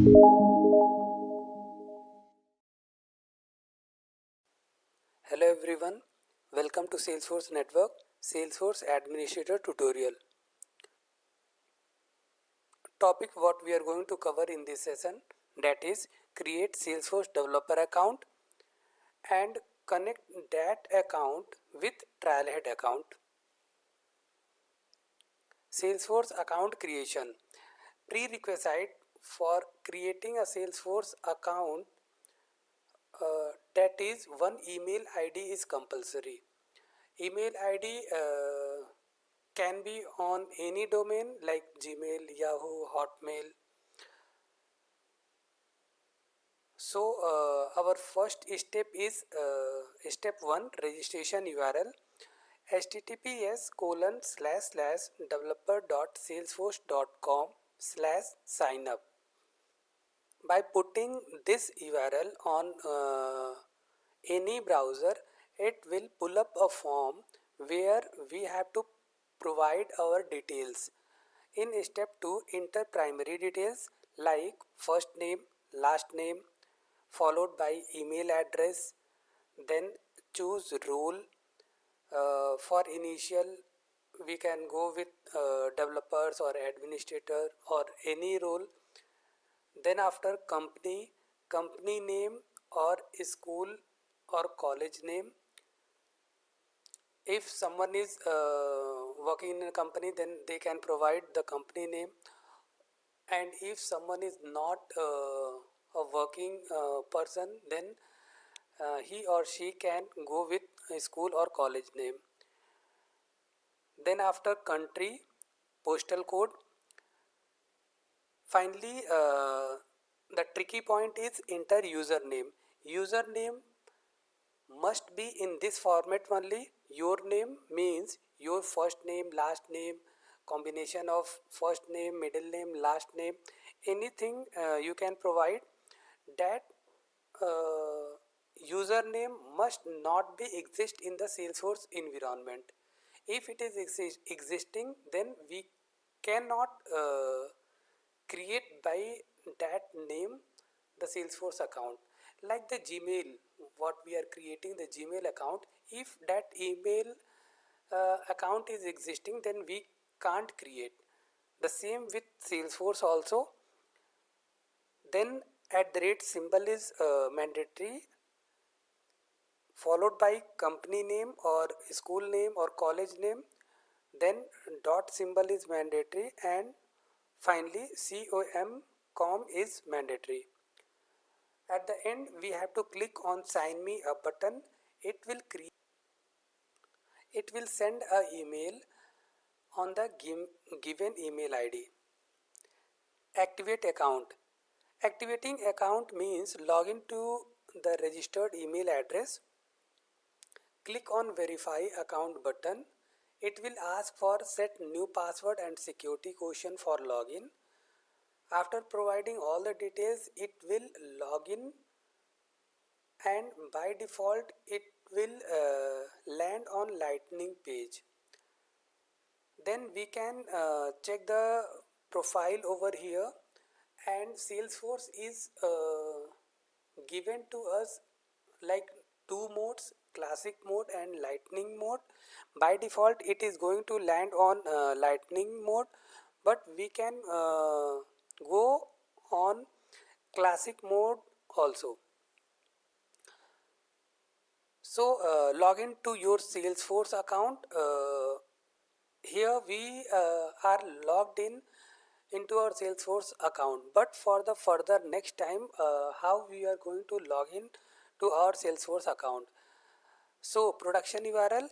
Hello everyone, welcome to Salesforce Network Salesforce Administrator Tutorial. Topic what we are going to cover in this session, that is create Salesforce developer account and connect that account with Trailhead account. Salesforce account creation. Prerequisite for creating a Salesforce account, that is one email ID is compulsory. Email ID can be on any domain like Gmail, Yahoo, Hotmail. So our first step is step 1, registration URL https://developer.salesforce.com/signup. By putting this URL on any browser, it will pull up a form where we have to provide our details. In step 2, enter primary details like first name, last name, followed by email address, then choose role. For initial, we can go with developers or administrator or any role. Then after company name or school or college name. If someone is working in a company, then they can provide the company name. And if someone is not a working person, then he or she can go with a school or college name. Then after country, postal code. Finally, the tricky point is enter username. Username must be in this format only. Your name means your first name, last name, combination of first name, middle name, last name, anything you can provide. That username must not be exist in the Salesforce environment. If it is existing, then we cannot create by that name the Salesforce account. Like the Gmail, what we are creating the Gmail account, if that email account is existing, then we can't create. The same with Salesforce also. Then at the rate symbol is mandatory, followed by company name or school name or college name. Then dot symbol is mandatory, and finally com is mandatory. At the end, we have to click on sign me up button. It will send a email on the given email ID. Activate account. Activating account means login to the registered email address. Click on verify account button. It will ask for set new password and security question for login. After providing all the details, it will log in, and by default it will land on lightning page. Then we can check the profile over here, and Salesforce is given to us like two modes, classic mode and lightning mode. By default it is going to land on lightning mode, but we can go on classic mode also. So log in to your Salesforce account. Here we are logged in into our Salesforce account, but for the further next time how we are going to log in to our Salesforce account. So production URL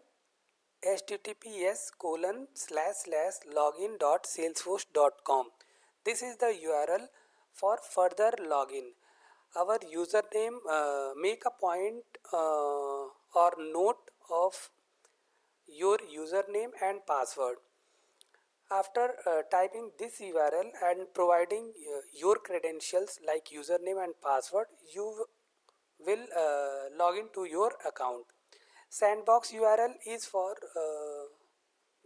https://login.salesforce.com. This is the URL for further login. Our username, make a point or note of your username and password. After typing this URL and providing your credentials like username and password, you will log into your account. Sandbox URL is for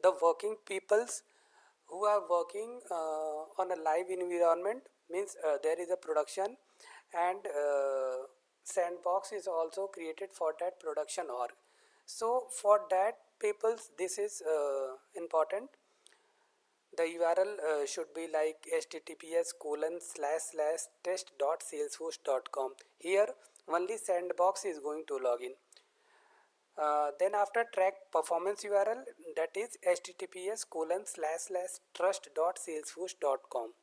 the working peoples who are working on a live environment. means there is a production, and sandbox is also created for that production org. So for that people, this is important. The URL should be like https://test.salesforce.com. Here only sandbox is going to log in. Then after track performance URL, that is https://trust.salesforce.com.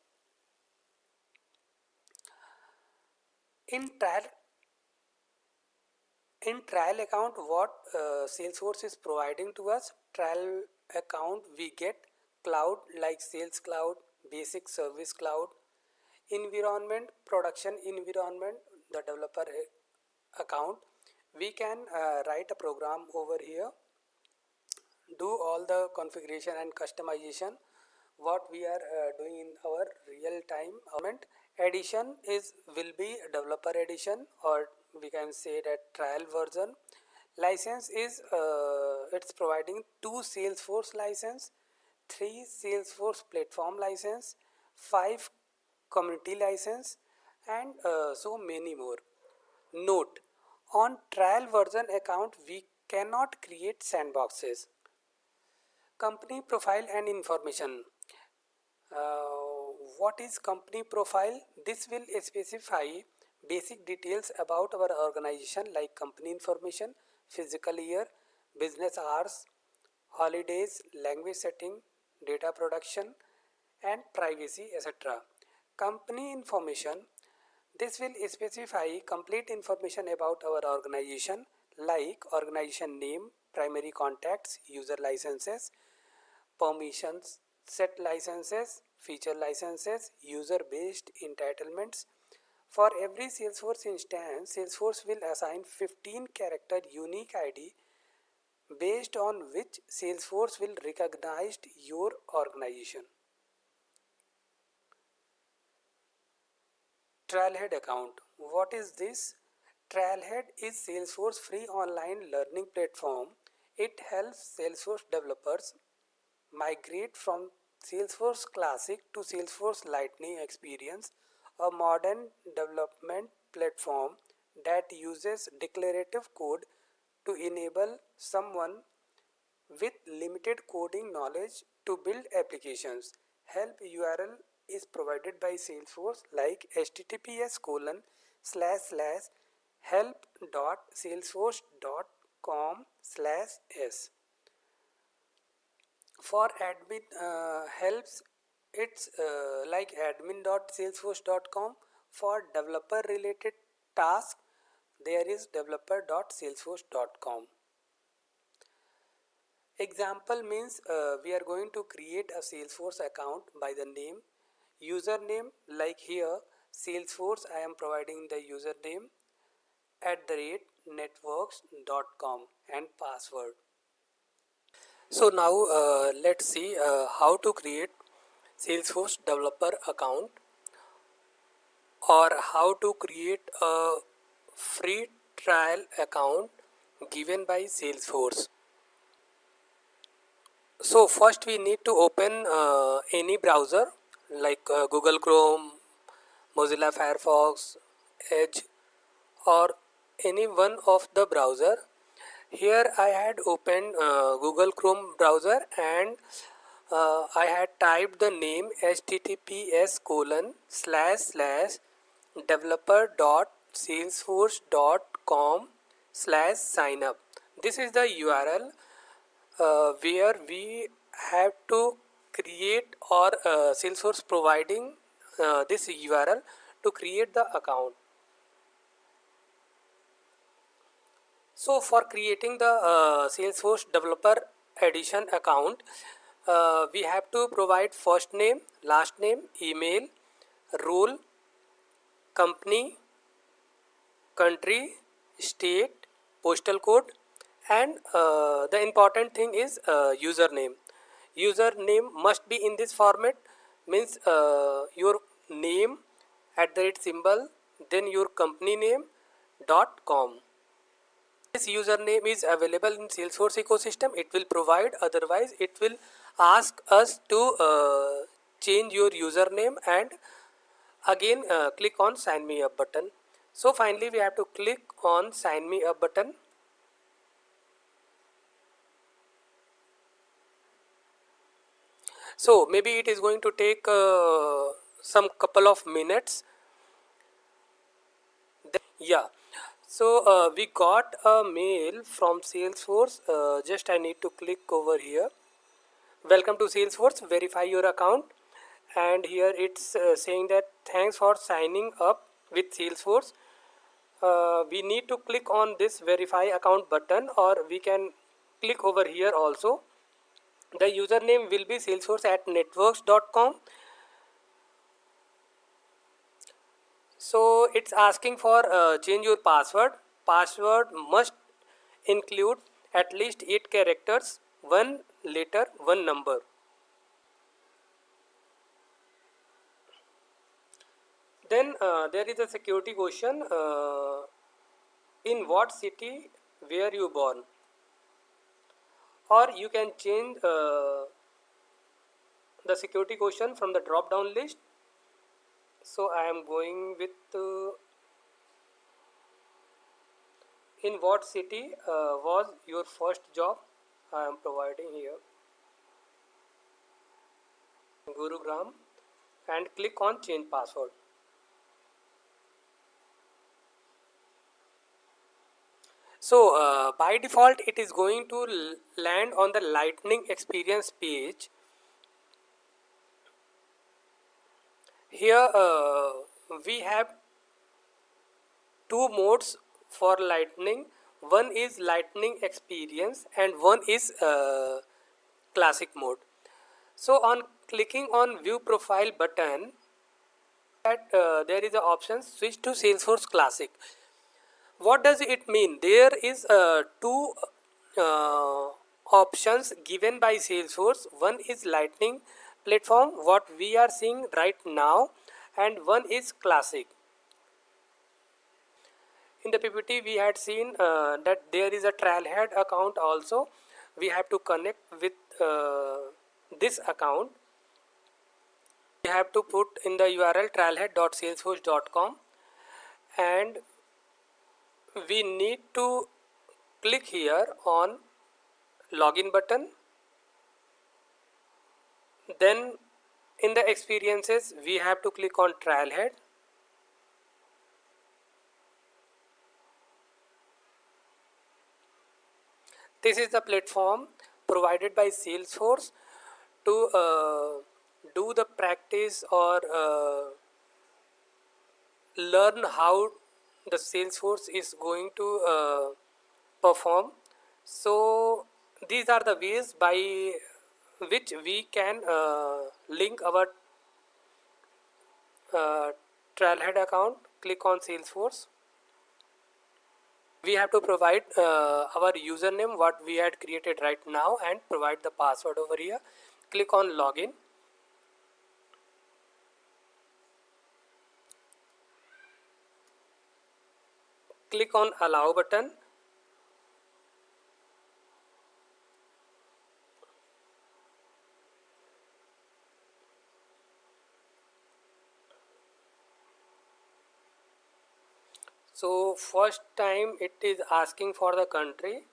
In trial in trial account, what Salesforce is providing to us, trial account we get cloud like Sales Cloud, Basic Service Cloud, environment, production environment, the developer account. We can write a program over here, do all the configuration and customization what we are doing in our real time environment. Edition is will be developer edition, or we can say that trial version. License is it's providing 2 Salesforce license, 3 Salesforce platform license, 5 community license, and so many more. Note, on trial version account we cannot create sandboxes. Company profile and information. What is company profile? This will specify basic details about our organization like company information, physical year, business hours, holidays, language setting, data production, and privacy, etc. Company information. This will specify complete information about our organization like organization name, primary contacts, user licenses, permissions, set licenses, feature licenses, user-based entitlements. For every Salesforce instance, Salesforce will assign 15-character unique ID based on which Salesforce will recognize your organization. Trailhead account. What is this? Trailhead is Salesforce free online learning platform. It helps Salesforce developers migrate from Salesforce Classic to Salesforce Lightning Experience, a modern development platform that uses declarative code to enable someone with limited coding knowledge to build applications. Help URL is provided by Salesforce like https://help.salesforce.com/s. For admin helps, it's like admin.salesforce.com. For developer related task, there is developer.salesforce.com. Example means we are going to create a Salesforce account by the name, username like here Salesforce, I am providing the username @networks.com and password. So now let's see how to create Salesforce developer account, or how to create a free trial account given by Salesforce. So first we need to open any browser like Google Chrome, Mozilla Firefox, Edge, or any one of the browser. Here I had opened Google Chrome browser, and I had typed the name https://developer.salesforce.com/signup. This is the URL where we have to create, or Salesforce providing this URL to create the account. So for creating the Salesforce developer edition account, we have to provide first name, last name, email, role, company, country, state, postal code, and the important thing is username. Username must be in this format, means your name @ then your company name .com. This username is available in Salesforce ecosystem. It will provide, otherwise it will ask us to change your username and Again click on sign me up button. So finally we have to click on sign me up button. So maybe it is going to take some couple of minutes. Yeah, so we got a mail from Salesforce. Just I need to click over here. Welcome to Salesforce, verify your account. And here it's saying that thanks for signing up with Salesforce. We need to click on this verify account button, or we can click over here also. The username will be salesforce@networks.com. So it's asking for change your password. Password must include at least 8 characters, 1 letter, 1 number. Then there is a security question. In what city were you born? Or you can change the security question from the drop down list. So I am going with in what city was your first job? I am providing here Gurugram, and click on change password. So by default it is going to land on the lightning experience page. Here we have two modes for lightning. One is lightning experience and one is classic mode. So on clicking on view profile button, that there is a option switch to Salesforce Classic. What does it mean? There is two uh, options given by Salesforce. One is lightning platform, what we are seeing right now, and one is classic. In the PPT we had seen that there is a Trailhead account also. We have to connect with this account. We have to put in the URL trailhead.salesforce.com, and we need to click here on login button. Then in the experiences we have to click on Trailhead. This is the platform provided by Salesforce to do the practice or learn how the Salesforce is going to perform. So these are the ways by which we can link our Trailhead account. Click on Salesforce. We have to provide our username what we had created right now and provide the password over here. Click on login. Click on allow button. So first time it is asking for the country.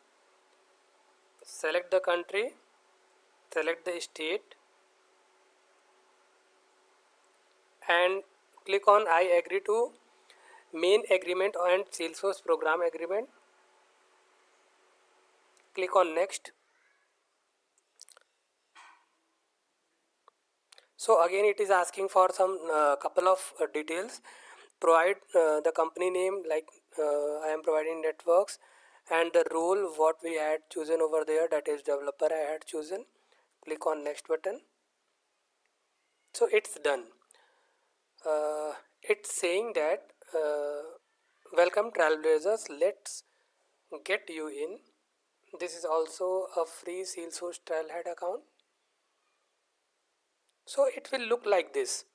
Select the country, select the state, and click on I agree to main agreement and Salesforce program agreement. Click on next. So again it is asking for some couple of details. Provide the company name, like I am providing networks, and the role what we had chosen over there, that is developer I had chosen. Click on next button. So it's done. It's saying that welcome Trailblazers, let's get you in. This is also a free Salesforce Trailhead account. So it will look like this.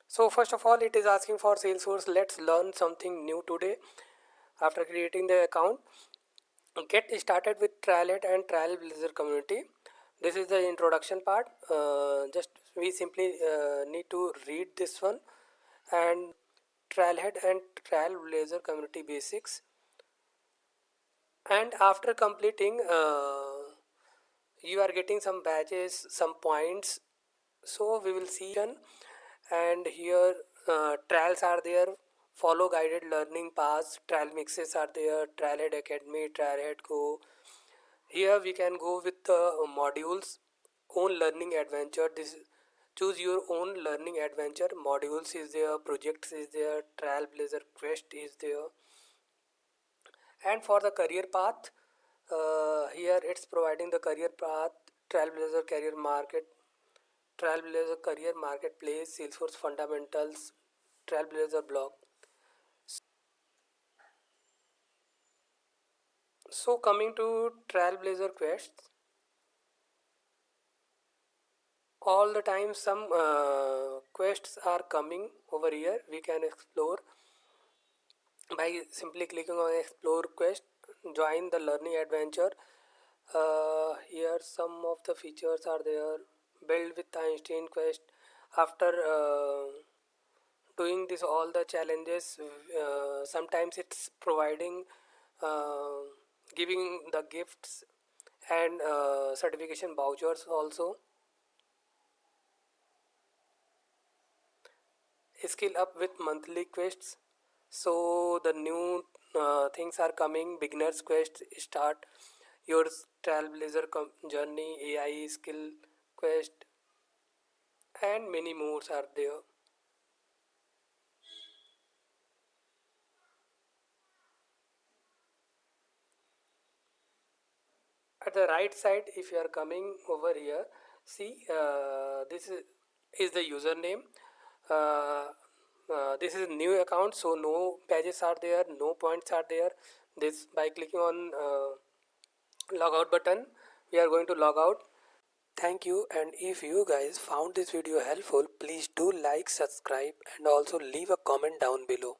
So first of all it is asking for Salesforce, let's learn something new today. After creating the account, Get started with Trailhead and Trailblazer community. This is the introduction part. Just we simply need to read this one, and Trailhead and Trailblazer community basics. And after completing, you are getting some badges, some points. So we will see, and here trials are there. Follow guided learning paths. Trial mixes are there. Trailhead Academy, Trailhead Go. Here we can go with the modules, own learning adventure. This choose your own learning adventure. Modules is there, projects is there, Trailblazer Quest is there, and for the career path, here it's providing the career path, Trailblazer Career Market, Trailblazer Career Marketplace, Salesforce Fundamentals, Trailblazer Blog. So coming to Trailblazer Quests, all the time some quests are coming over here. We can explore by simply clicking on explore quest, join the learning adventure. Here some of the features are there. Build with Einstein quest. After doing this all the challenges, sometimes it's providing uh, giving the gifts and certification vouchers also. Skill up with monthly quests. So the new things are coming. Beginners quest, start your Trailblazer journey, AI skill quest, and many more are there. At the right side, if you are coming over here, see is the username. uh, this is new account, so no badges are there, no points are there. This by clicking on logout button, we are going to log out. Thank you, and if you guys found this video helpful, please do like, subscribe, and also leave a comment down below.